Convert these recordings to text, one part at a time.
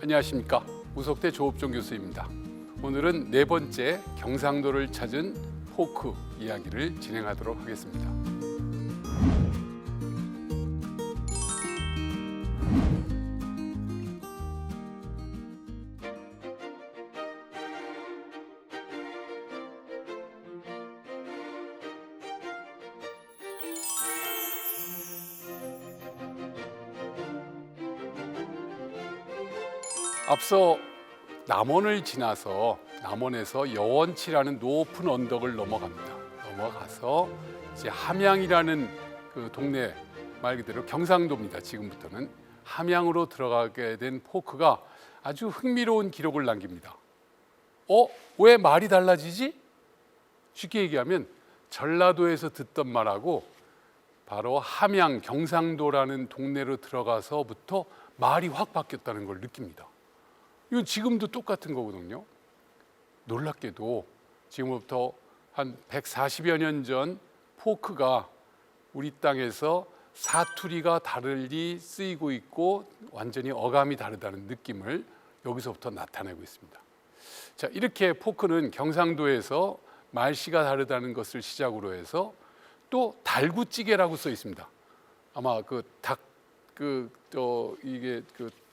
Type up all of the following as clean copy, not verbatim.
안녕하십니까. 우석대 조업종 교수입니다. 오늘은 네 번째 경상도를 찾은 포크 이야기를 진행하도록 하겠습니다. 앞서 남원을 지나서 남원에서 여원치라는 높은 언덕을 넘어갑니다. 넘어가서 이제 함양이라는 그 동네, 말 그대로 경상도입니다. 지금부터는 함양으로 들어가게 된 포크가 아주 흥미로운 기록을 남깁니다. 왜 말이 달라지지? 쉽게 얘기하면 전라도에서 듣던 말하고 바로 함양, 경상도라는 동네로 들어가서부터 말이 확 바뀌었다는 걸 느낍니다. 이건 지금도 똑같은 거거든요. 놀랍게도 지금부터 한 140여 년 전 포크가 우리 땅에서 사투리가 다르게 쓰이고 있고 완전히 어감이 다르다는 느낌을 여기서부터 나타내고 있습니다. 자, 이렇게 포크는 경상도에서 말씨가 다르다는 것을 시작으로 해서 또 달구찌개라고 써 있습니다. 아마 이게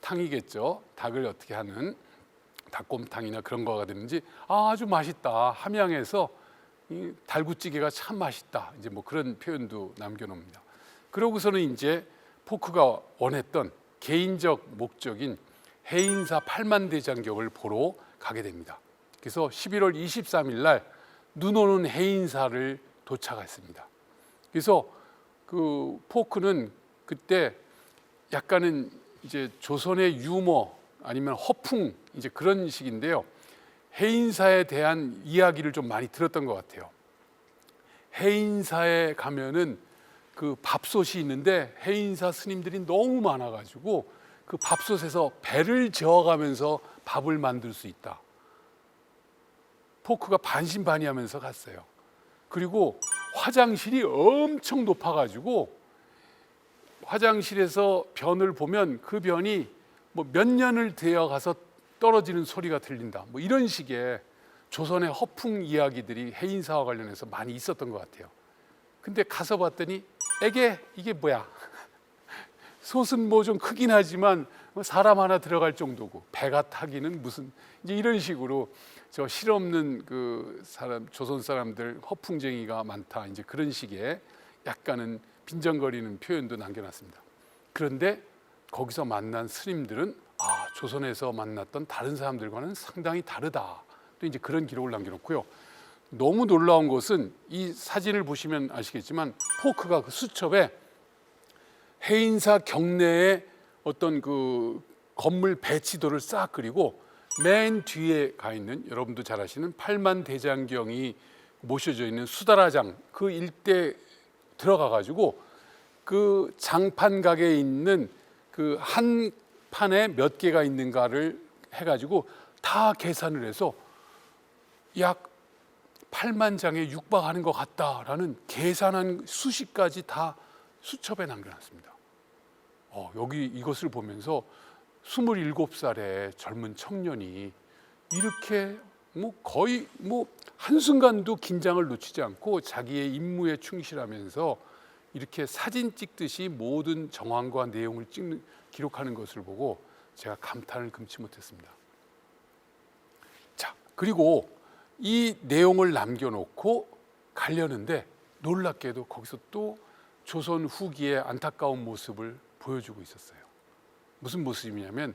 탕이겠죠. 닭을 어떻게 하는 닭곰탕이나 그런 거가 되는지 아주 맛있다. 함양에서 이 달구찌개가 참 맛있다. 이제 뭐 그런 표현도 남겨놓습니다. 그러고서는 이제 포크가 원했던 개인적 목적인 해인사 팔만대장경을 보러 가게 됩니다. 그래서 11월 23일 날 눈 오는 해인사를 도착했습니다. 그래서 그 포크는 그때 약간은 이제 조선의 유머 아니면 허풍 이제 그런 식인데요. 해인사에 대한 이야기를 좀 많이 들었던 것 같아요. 해인사에 가면은 그 밥솥이 있는데 해인사 스님들이 너무 많아가지고 그 밥솥에서 배를 저어가면서 밥을 만들 수 있다. 포크가 반신반의하면서 갔어요. 그리고 화장실이 엄청 높아가지고 화장실에서 변을 보면 그 변이 뭐 몇 년을 되어 가서 떨어지는 소리가 들린다. 뭐 이런 식의 조선의 허풍 이야기들이 해인사와 관련해서 많이 있었던 것 같아요. 근데 가서 봤더니 이게 뭐야? 솥은 뭐 좀 크긴 하지만 사람 하나 들어갈 정도고 배가 타기는 무슨 이제 이런 식으로 저 실없는 그 사람 조선 사람들 허풍쟁이가 많다. 이제 그런 식의 약간은 빈정거리는 표현도 남겨놨습니다. 그런데 거기서 만난 스님들은 조선에서 만났던 다른 사람들과는 상당히 다르다. 또 이제 그런 기록을 남겨놓고요. 너무 놀라운 것은 이 사진을 보시면 아시겠지만 포크가 그 수첩에 해인사 경내에 어떤 그 건물 배치도를 싹 그리고 맨 뒤에 가 있는 여러분도 잘 아시는 팔만대장경이 모셔져 있는 수다라장 그 일대 들어가 가지고 그 장판 가게에 있는 그 한 판에 몇 개가 있는가를 해가지고 다 계산을 해서 약 8만 장에 육박하는 것 같다라는 계산한 수식까지 다 수첩에 남겨놨습니다. 여기 이것을 보면서 27살의 젊은 청년이 이렇게 뭐 거의 뭐 한순간도 긴장을 놓치지 않고 자기의 임무에 충실하면서 이렇게 사진 찍듯이 모든 정황과 내용을 기록하는 것을 보고 제가 감탄을 금치 못했습니다. 자, 그리고 이 내용을 남겨놓고 가려는데 놀랍게도 거기서 또 조선 후기의 안타까운 모습을 보여주고 있었어요. 무슨 모습이냐면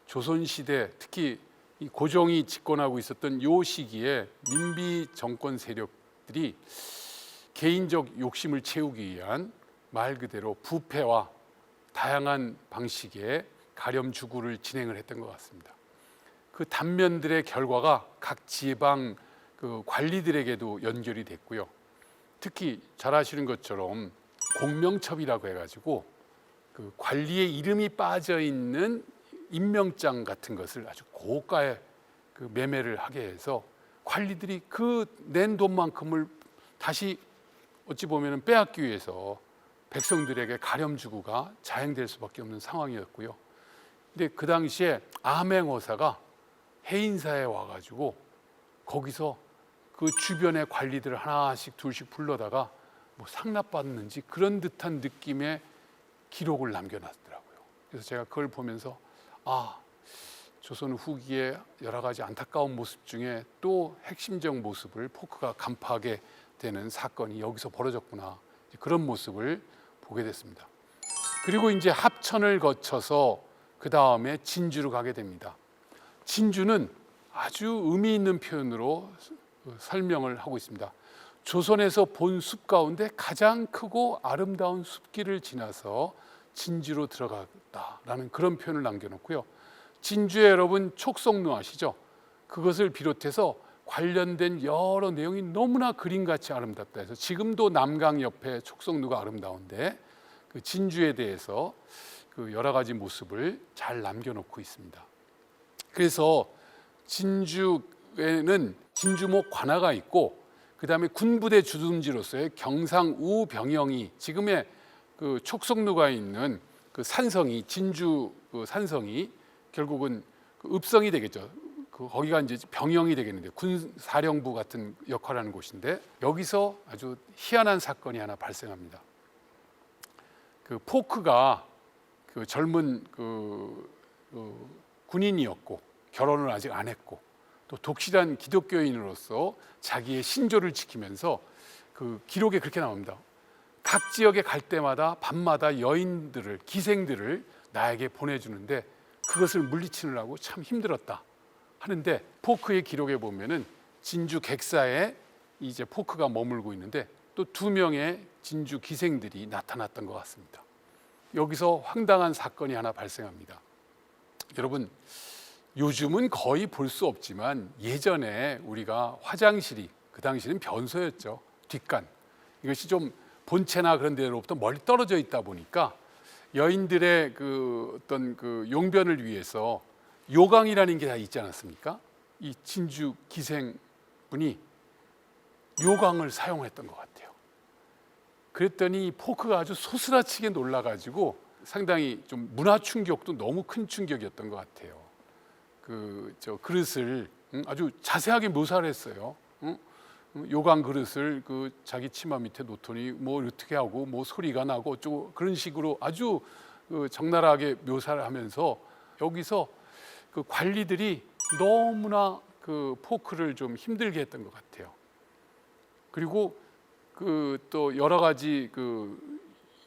조선시대 특히 이 고종이 집권하고 있었던 이 시기에 민비 정권 세력들이 개인적 욕심을 채우기 위한 말 그대로 부패와 다양한 방식의 가렴주구를 진행을 했던 것 같습니다. 그 단면들의 결과가 각 지방 그 관리들에게도 연결이 됐고요. 특히 잘 아시는 것처럼 공명첩이라고 해가지고 그 관리의 이름이 빠져 있는 임명장 같은 것을 아주 고가의 그 매매를 하게 해서 관리들이 그 낸 돈만큼을 다시 어찌 보면 빼앗기 위해서 백성들에게 가렴주구가 자행될 수밖에 없는 상황이었고요. 근데 그 당시에 암행어사가 해인사에 와가지고 거기서 그 주변의 관리들을 하나씩 둘씩 불러다가 뭐 상납받는지 그런 듯한 느낌의 기록을 남겨놨더라고요. 그래서 제가 그걸 보면서 조선 후기의 여러 가지 안타까운 모습 중에 또 핵심적 모습을 포크가 간파하게 되는 사건이 여기서 벌어졌구나, 그런 모습을 보게 됐습니다. 그리고 이제 합천을 거쳐서 그 다음에 진주로 가게 됩니다. 진주는 아주 의미 있는 표현으로 설명을 하고 있습니다. 조선에서 본 숲 가운데 가장 크고 아름다운 숲길을 지나서 진주로 들어갔다라는 그런 표현을 남겨놓고요. 진주에 여러분 촉성루 아시죠? 그것을 비롯해서 관련된 여러 내용이 너무나 그림같이 아름답다 해서 지금도 남강 옆에 촉성루가 아름다운데 그 진주에 대해서 그 여러 가지 모습을 잘 남겨놓고 있습니다. 그래서 진주에는 진주목 관아가 있고 그 다음에 군부대 주둔지로서의 경상 우병영이 지금의 그 촉성루가 있는 그 산성이 진주 그 산성이 결국은 그 읍성이 되겠죠. 거기가 이제 병영이 되겠는데 군사령부 같은 역할을 하는 곳인데 여기서 아주 희한한 사건이 하나 발생합니다. 그 포크가 그 젊은 군인이었고 결혼을 아직 안 했고 또 독실한 기독교인으로서 자기의 신조를 지키면서 그 기록에 그렇게 나옵니다. 각 지역에 갈 때마다 밤마다 여인들을 기생들을 나에게 보내주는데 그것을 물리치느라고 참 힘들었다 하는데 포크의 기록에 보면은 진주 객사에 이제 포크가 머물고 있는데 또 2명의 진주 기생들이 나타났던 것 같습니다. 여기서 황당한 사건이 하나 발생합니다. 여러분 요즘은 거의 볼 수 없지만 예전에 우리가 화장실이 그 당시는 변소였죠. 뒷간 이것이 좀 본체나 그런 데로부터 멀리 떨어져 있다 보니까 여인들의 그 어떤 그 용변을 위해서 요강이라는 게 다 있지 않았습니까? 이 진주 기생분이 요강을 사용했던 것 같아요. 그랬더니 포크가 아주 소스라치게 놀라가지고 상당히 좀 문화 충격도 너무 큰 충격이었던 것 같아요. 저 그릇을 아주 자세하게 묘사를 했어요. 요강 그릇을 그 자기 치마 밑에 놓더니 뭐 어떻게 하고 뭐 소리가 나고 어쩌고 그런 식으로 아주 적나라하게 묘사를 하면서 여기서 그 관리들이 너무나 그 포크를 좀 힘들게 했던 것 같아요. 그리고 그 또 여러 가지 그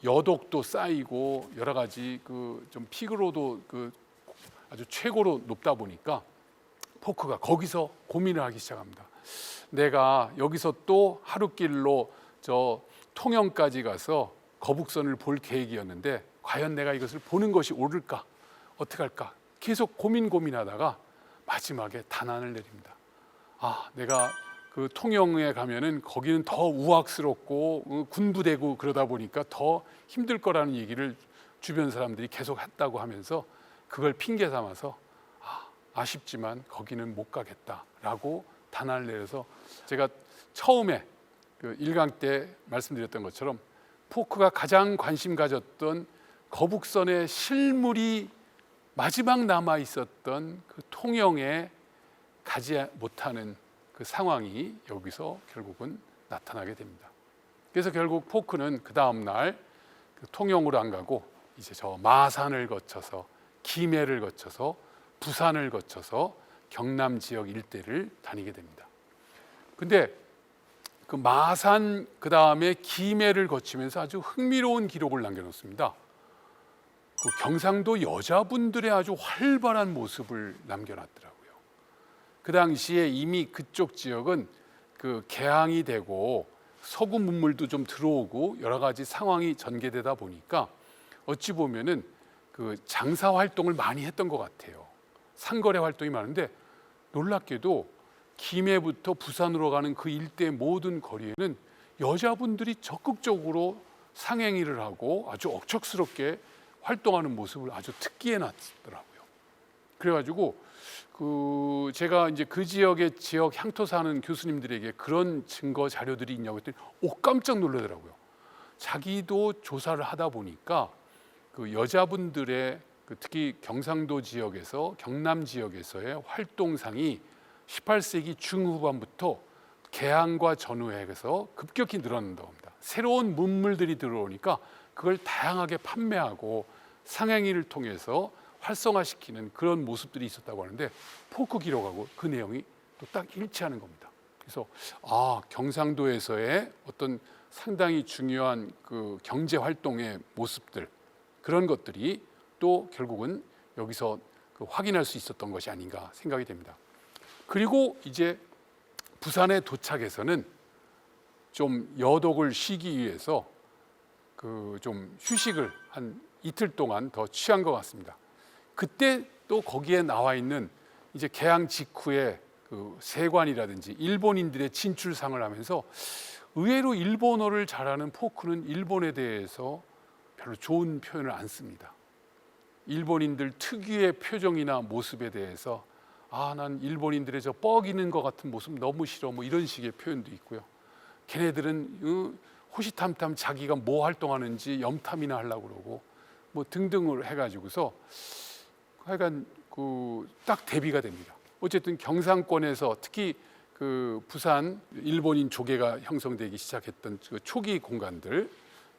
여독도 쌓이고 여러 가지 그 좀 피로도 그 아주 최고로 높다 보니까 포크가 거기서 고민을 하기 시작합니다. 내가 여기서 또 하루길로 저 통영까지 가서 거북선을 볼 계획이었는데 과연 내가 이것을 보는 것이 옳을까? 어떻게 할까? 계속 고민하다가 마지막에 단안을 내립니다. 내가 그 통영에 가면은 거기는 더 우악스럽고 군부대고 그러다 보니까 더 힘들 거라는 얘기를 주변 사람들이 계속 했다고 하면서 그걸 핑계 삼아서 아쉽지만 거기는 못 가겠다라고 단안을 내려서 제가 처음에 그 1강 때 말씀드렸던 것처럼 포크가 가장 관심 가졌던 거북선의 실물이 마지막 남아 있었던 그 통영에 가지 못하는 그 상황이 여기서 결국은 나타나게 됩니다. 그래서 결국 포크는 그 다음 날 그 통영으로 안 가고 이제 저 마산을 거쳐서 김해를 거쳐서 부산을 거쳐서 경남 지역 일대를 다니게 됩니다. 근데 그 마산 그 다음에 김해를 거치면서 아주 흥미로운 기록을 남겨놓습니다. 그 경상도 여자분들의 아주 활발한 모습을 남겨놨더라고요. 그 당시에 이미 그쪽 지역은 그 개항이 되고 서구 문물도 좀 들어오고 여러 가지 상황이 전개되다 보니까 어찌 보면은 그 장사 활동을 많이 했던 것 같아요. 상거래 활동이 많은데 놀랍게도 김해부터 부산으로 가는 그 일대 모든 거리에는 여자분들이 적극적으로 상행위를 하고 아주 억척스럽게 활동하는 모습을 아주 특기해 놨더라고요. 그래가지고 제가 이제 그 지역의 지역 향토 사는 교수님들에게 그런 증거 자료들이 있냐고 했더니 깜짝 놀라더라고요. 자기도 조사를 하다 보니까 그 여자분들의 특히 경상도 지역에서 경남 지역에서의 활동상이 18세기 중후반부터 개항과 전후해서 급격히 늘어난다고 합니다. 새로운 문물들이 들어오니까 그걸 다양하게 판매하고 상행위를 통해서 활성화시키는 그런 모습들이 있었다고 하는데 포크 기록하고 그 내용이 또 딱 일치하는 겁니다. 그래서 경상도에서의 어떤 상당히 중요한 그 경제 활동의 모습들, 그런 것들이 또 결국은 여기서 확인할 수 있었던 것이 아닌가 생각이 됩니다. 그리고 이제 부산에 도착해서는 좀 여독을 쉬기 위해서 좀 휴식을 한 이틀 동안 더 취한 것 같습니다. 그때 또 거기에 나와 있는 이제 개항 직후에 그 세관이라든지 일본인들의 진출상을 하면서 의외로 일본어를 잘하는 포크는 일본에 대해서 별로 좋은 표현을 안 씁니다. 일본인들 특유의 표정이나 모습에 대해서 난 일본인들의 저 뻐기는 것 같은 모습 너무 싫어, 뭐 이런 식의 표현도 있고요. 걔네들은 호시탐탐 자기가 뭐 활동하는지 염탐이나 하려고 그러고 뭐 등등을 해가지고서 하여간 딱 대비가 됩니다. 어쨌든 경상권에서 특히 그 부산 일본인 조계가 형성되기 시작했던 그 초기 공간들,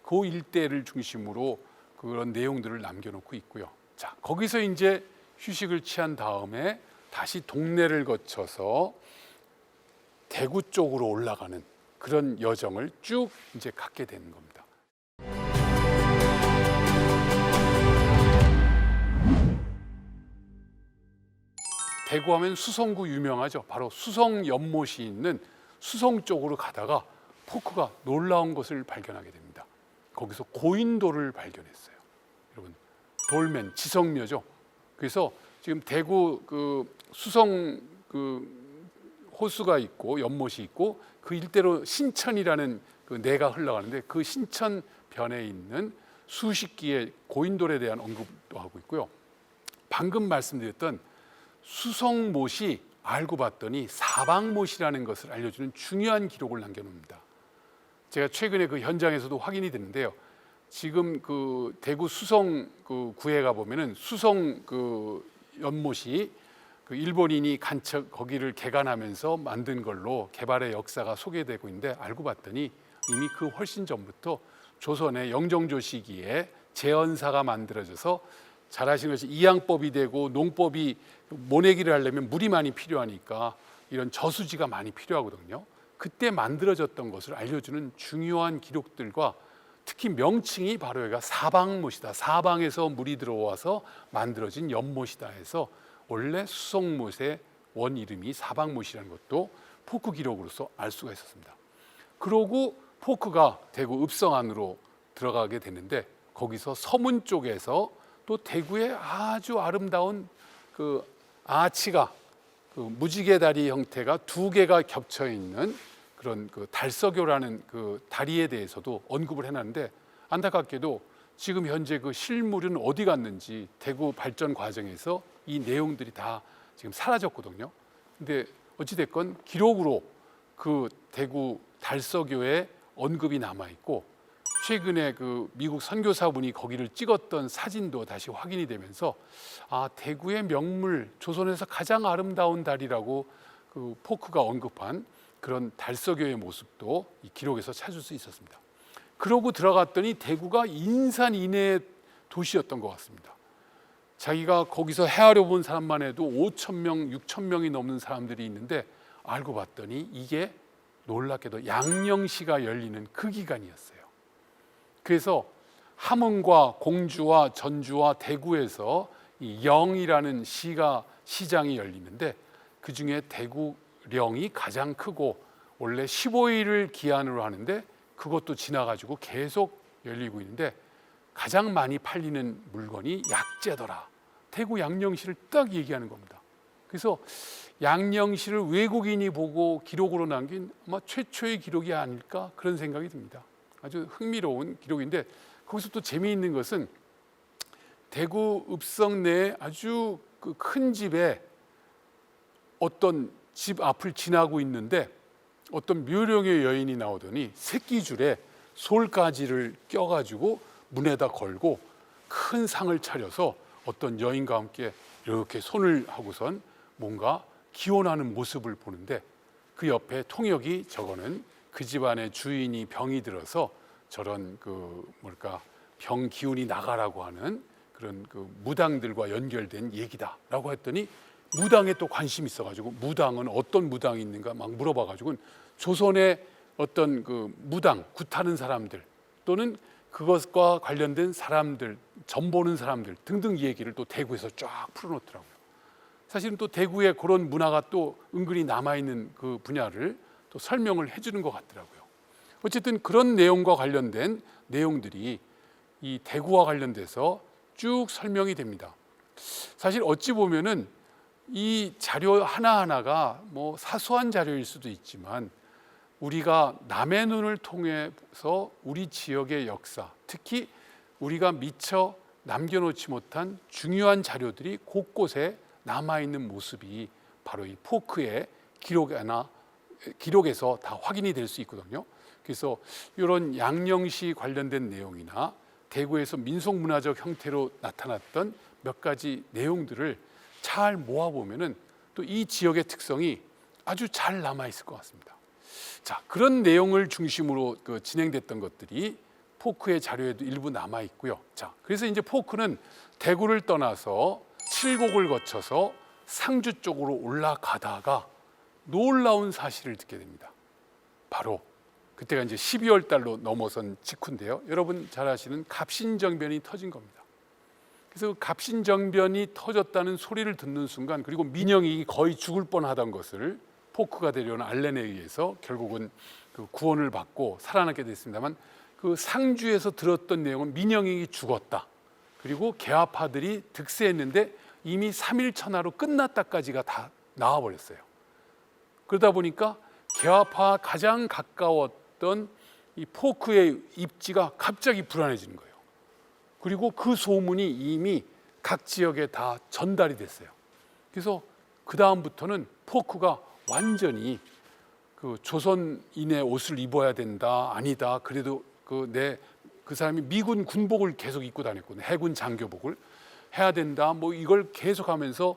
그 일대를 중심으로 그런 내용들을 남겨놓고 있고요. 자, 거기서 이제 휴식을 취한 다음에 다시 동네를 거쳐서 대구 쪽으로 올라가는 그런 여정을 쭉 이제 갖게 되는 겁니다. 대구하면 수성구 유명하죠. 바로 수성 연못이 있는 수성 쪽으로 가다가 포크가 놀라운 것을 발견하게 됩니다. 거기서 고인돌을 발견했어요. 여러분, 돌면 지성묘죠. 그래서 지금 대구 수성 호수가 있고 연못이 있고 그 일대로 신천이라는 내가 흘러가는데 그 신천 변에 있는 수십 기의 고인돌에 대한 언급도 하고 있고요. 방금 말씀드렸던 수성못이 알고 봤더니 사방못이라는 것을 알려주는 중요한 기록을 남겨놓습니다. 제가 최근에 그 현장에서도 확인이 됐는데요. 지금 그 대구 수성 구에 가 보면은 수성 연못이 일본인이 거기를 개간하면서 만든 걸로 개발의 역사가 소개되고 있는데 알고 봤더니 이미 그 훨씬 전부터 조선의 영정조 시기에 제헌사가 만들어져서 잘 아시는 것이 이양법이 되고 농법이 모내기를 하려면 물이 많이 필요하니까 이런 저수지가 많이 필요하거든요. 그때 만들어졌던 것을 알려주는 중요한 기록들과 특히 명칭이 바로 여기가 사방못이다. 사방에서 물이 들어와서 만들어진 연못이다 해서 원래 수성못의 원 이름이 사방못이라는 것도 포크 기록으로서 알 수가 있었습니다. 그러고 포크가 대구 읍성 안으로 들어가게 되는데 거기서 서문 쪽에서 또 대구의 아주 아름다운 그 아치가 무지개 다리 형태가 두 개가 겹쳐 있는 그런 달서교라는 그 다리에 대해서도 언급을 해놨는데 안타깝게도 지금 현재 그 실물은 어디 갔는지 대구 발전 과정에서 이 내용들이 다 지금 사라졌거든요. 근데 어찌됐건 기록으로 그 대구 달서교의 언급이 남아 있고 최근에 그 미국 선교사분이 거기를 찍었던 사진도 다시 확인이 되면서 대구의 명물, 조선에서 가장 아름다운 다리라고 그 포크가 언급한 그런 달서교의 모습도 이 기록에서 찾을 수 있었습니다. 그러고 들어갔더니 대구가 인산인해의 도시였던 것 같습니다. 자기가 거기서 헤아려 본 사람만 해도 5,000명, 6,000명이 넘는 사람들이 있는데 알고 봤더니 이게 놀랍게도 양령시가 열리는 그 기간이었어요. 그래서 함흥과 공주와 전주와 대구에서 이 영이라는 시장이 열리는데 그 중에 대구령이 가장 크고 원래 15일을 기한으로 하는데 그것도 지나가지고 계속 열리고 있는데 가장 많이 팔리는 물건이 약재더라. 대구 양령시를 딱 얘기하는 겁니다. 그래서 양령시를 외국인이 보고 기록으로 남긴 아마 최초의 기록이 아닐까 그런 생각이 듭니다. 아주 흥미로운 기록인데 거기서 또 재미있는 것은 대구 읍성 내에 아주 큰 집에 어떤 집 앞을 지나고 있는데 어떤 묘령의 여인이 나오더니 새끼줄에 솔가지를 껴가지고 문에다 걸고 큰 상을 차려서 어떤 여인과 함께 이렇게 손을 하고선 뭔가 기원하는 모습을 보는데, 그 옆에 통역이 저거는 그 집안의 주인이 병이 들어서 저런 병 기운이 나가라고 하는 그런 무당들과 연결된 얘기다라고 했더니, 무당에 또 관심이 있어가지고 무당은 어떤 무당이 있는가 막 물어봐가지고 조선의 어떤 무당 굿하는 사람들 또는 그것과 관련된 사람들, 점 보는 사람들 등등 얘기를 또 대구에서 쫙 풀어놓더라고요. 사실은 또 대구에 그런 문화가 또 은근히 남아있는 그 분야를 또 설명을 해주는 것 같더라고요. 어쨌든 그런 내용과 관련된 내용들이 이 대구와 관련돼서 쭉 설명이 됩니다. 사실 어찌 보면은 이 자료 하나하나가 뭐 사소한 자료일 수도 있지만, 우리가 남의 눈을 통해서 우리 지역의 역사, 특히 우리가 미처 남겨놓지 못한 중요한 자료들이 곳곳에 남아있는 모습이 바로 이 포크의 기록에서 다 확인이 될 수 있거든요. 그래서 이런 양령시 관련된 내용이나 대구에서 민속문화적 형태로 나타났던 몇 가지 내용들을 잘 모아보면은 또 이 지역의 특성이 아주 잘 남아있을 것 같습니다. 자, 그런 내용을 중심으로 진행됐던 것들이 포크의 자료에도 일부 남아 있고요. 자, 그래서 이제 포크는 대구를 떠나서 칠곡을 거쳐서 상주 쪽으로 올라가다가 놀라운 사실을 듣게 됩니다. 바로 그때가 이제 12월 달로 넘어선 직후인데요. 여러분 잘 아시는 갑신정변이 터진 겁니다. 그래서 갑신정변이 터졌다는 소리를 듣는 순간, 그리고 민영이 거의 죽을 뻔하던 것을 포크가 데려온 알렌에 의해서 결국은 구원을 받고 살아나게 됐습니다만, 그 상주에서 들었던 내용은 민영이 죽었다, 그리고 개화파들이 득세했는데 이미 3일 천하로 끝났다까지가 다 나와버렸어요. 그러다 보니까 개화파와 가장 가까웠던 이 포크의 입지가 갑자기 불안해지는 거예요. 그리고 그 소문이 이미 각 지역에 다 전달이 됐어요. 그래서 그 다음부터는 포크가 완전히 조선인의 옷을 입어야 된다, 아니다, 그래도 그 사람이 미군 군복을 계속 입고 다녔거든요. 해군 장교복을 해야 된다, 뭐 이걸 계속하면서,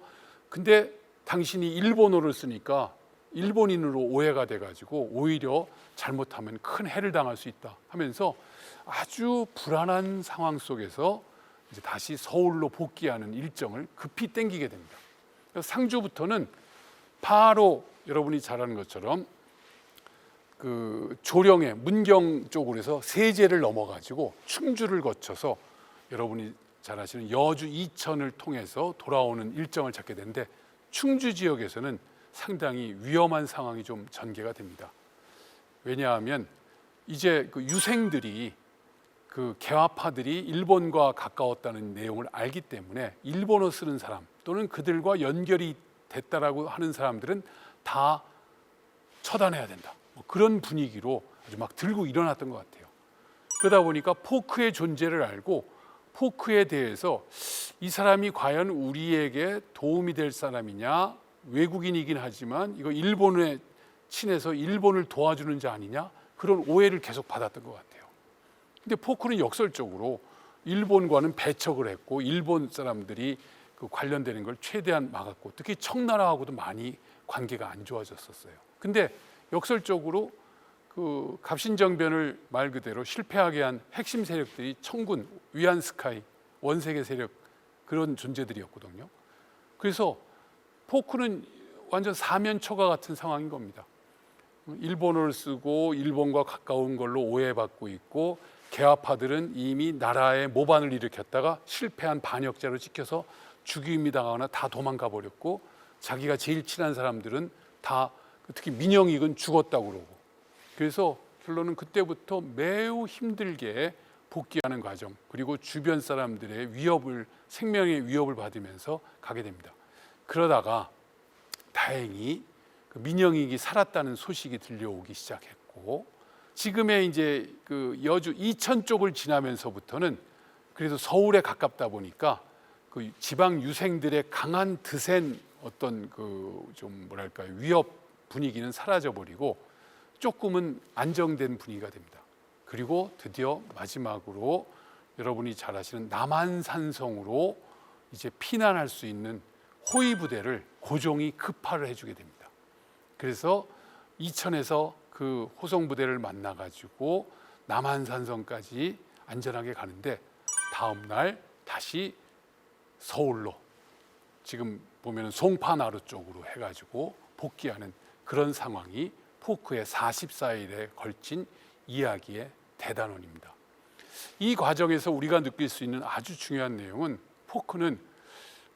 근데 당신이 일본어를 쓰니까 일본인으로 오해가 돼가지고 오히려 잘못하면 큰 해를 당할 수 있다 하면서 아주 불안한 상황 속에서 이제 다시 서울로 복귀하는 일정을 급히 땡기게 됩니다. 상주부터는 바로 여러분이 잘 아는 것처럼 조령의 문경 쪽으로 해서 세제를 넘어가지고 충주를 거쳐서 여러분이 잘 아시는 여주 이천을 통해서 돌아오는 일정을 잡게 되는데, 충주 지역에서는 상당히 위험한 상황이 좀 전개가 됩니다. 왜냐하면 이제 유생들이 개화파들이 일본과 가까웠다는 내용을 알기 때문에 일본어 쓰는 사람 또는 그들과 연결이 됐다라고 하는 사람들은 다 처단해야 된다, 그런 분위기로 아주 막 들고 일어났던 것 같아요. 그러다 보니까 포크의 존재를 알고 포크에 대해서 이 사람이 과연 우리에게 도움이 될 사람이냐, 외국인이긴 하지만 이거 일본에 친해서 일본을 도와주는 자 아니냐, 그런 오해를 계속 받았던 것 같아요. 근데 포크는 역설적으로 일본과는 배척을 했고 일본 사람들이 관련되는 걸 최대한 막았고, 특히 청나라하고도 많이 관계가 안 좋아졌었어요. 근데 역설적으로 갑신정변을 말 그대로 실패하게 한 핵심 세력들이 청군, 위안스카이, 원세계 세력, 그런 존재들이었거든요. 그래서 포크는 완전 사면초가 같은 상황인 겁니다. 일본어를 쓰고 일본과 가까운 걸로 오해받고 있고, 개화파들은 이미 나라의 모반을 일으켰다가 실패한 반역자로 찍혀서 죽임이 당하거나 다 도망가 버렸고, 자기가 제일 친한 사람들은 다, 특히 민영익은 죽었다고 그러고, 그래서 결론은 그때부터 매우 힘들게 복귀하는 과정, 그리고 주변 사람들의 생명의 위협을 받으면서 가게 됩니다. 그러다가 다행히 민영익이 살았다는 소식이 들려오기 시작했고, 지금의 이제 여주 이천 쪽을 지나면서부터는 그래도 서울에 가깝다 보니까 지방 유생들의 강한 드센 어떤 좀 뭐랄까요, 위협 분위기는 사라져 버리고 조금은 안정된 분위기가 됩니다. 그리고 드디어 마지막으로 여러분이 잘 아시는 남한산성으로 이제 피난할 수 있는 호위 부대를 고종이 급파를 해주게 됩니다. 그래서 이천에서 그 호송 부대를 만나 가지고 남한산성까지 안전하게 가는데 다음 날 다시 서울로 지금 보면은 송파나루 쪽으로 해가지고 복귀하는 그런 상황이 포크의 44일에 걸친 이야기의 대단원입니다. 이 과정에서 우리가 느낄 수 있는 아주 중요한 내용은 포크는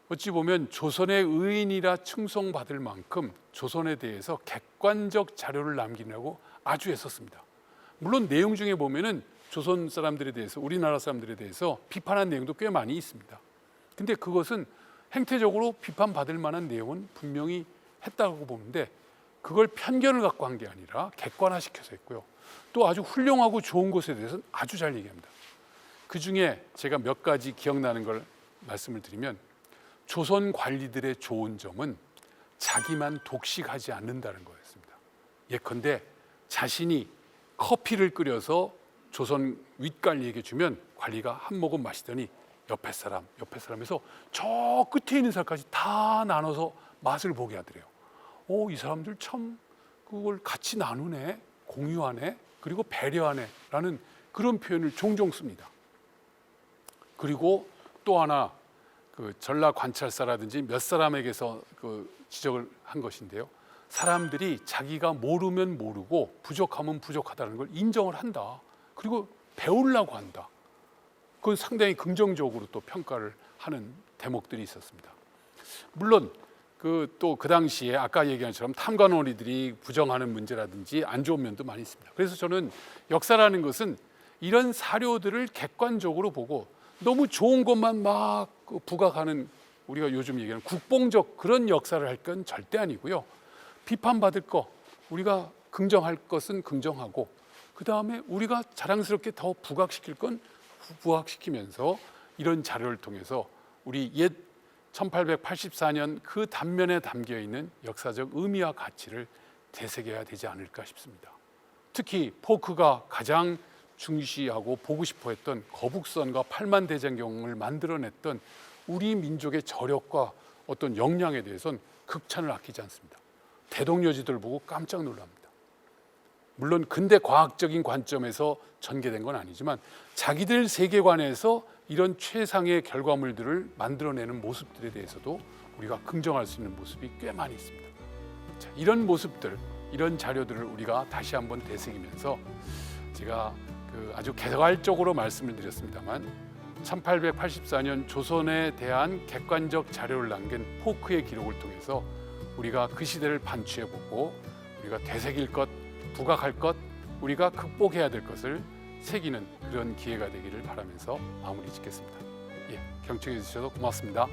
어찌 보면 조선의 의인이라 칭송받을 만큼 조선에 대해서 객관적 자료를 남기려고 아주 애썼습니다. 물론 내용 중에 보면은 조선 사람들에 대해서, 우리나라 사람들에 대해서 비판한 내용도 꽤 많이 있습니다. 근데 그것은 행태적으로 비판받을 만한 내용은 분명히 했다고 보는데 그걸 편견을 갖고 한 게 아니라 객관화시켜서 했고요. 또 아주 훌륭하고 좋은 것에 대해서는 아주 잘 얘기합니다. 그 중에 제가 몇 가지 기억나는 걸 말씀을 드리면, 조선 관리들의 좋은 점은 자기만 독식하지 않는다는 거였습니다. 예컨대 자신이 커피를 끓여서 조선 윗관리에게 주면 관리가 한 모금 마시더니 옆에 사람에서 저 끝에 있는 사람까지 다 나눠서 맛을 보게 하더래요. 이 사람들 참 그걸 같이 나누네, 공유하네, 그리고 배려하네 라는 그런 표현을 종종 씁니다. 그리고 또 하나, 그 전라 관찰사라든지 몇 사람에게서 그 지적을 한 것인데요. 사람들이 자기가 모르면 모르고 부족하면 부족하다는 걸 인정을 한다. 그리고 배우려고 한다. 그건 상당히 긍정적으로 또 평가를 하는 대목들이 있었습니다. 물론 그 당시에 아까 얘기한 것처럼 탐관오리들이 부정하는 문제라든지 안 좋은 면도 많이 있습니다. 그래서 저는 역사라는 것은 이런 사료들을 객관적으로 보고 너무 좋은 것만 막 부각하는, 우리가 요즘 얘기하는 국뽕적 그런 역사를 할 건 절대 아니고요. 비판받을 거, 우리가 긍정할 것은 긍정하고, 그 다음에 우리가 자랑스럽게 더 부각시킬 건 부각시키면서 이런 자료를 통해서 우리 옛 1884년 그 단면에 담겨 있는 역사적 의미와 가치를 되새겨야 되지 않을까 싶습니다. 특히 포크가 가장 중시하고 보고 싶어 했던 거북선과 팔만대장경을 만들어냈던 우리 민족의 저력과 어떤 역량에 대해서는 극찬을 아끼지 않습니다. 대동여지들 보고 깜짝 놀랍니다. 물론 근대 과학적인 관점에서 전개된 건 아니지만 자기들 세계관에서 이런 최상의 결과물들을 만들어내는 모습들에 대해서도 우리가 긍정할 수 있는 모습이 꽤 많이 있습니다. 자, 이런 모습들, 이런 자료들을 우리가 다시 한번 되새기면서 제가 아주 개괄적으로 말씀을 드렸습니다만 1884년 조선에 대한 객관적 자료를 남긴 포크의 기록을 통해서 우리가 그 시대를 반추해보고 우리가 되새길 것, 부각할 것, 우리가 극복해야 될 것을 새기는 그런 기회가 되기를 바라면서 마무리 짓겠습니다. 경청해 주셔서 고맙습니다.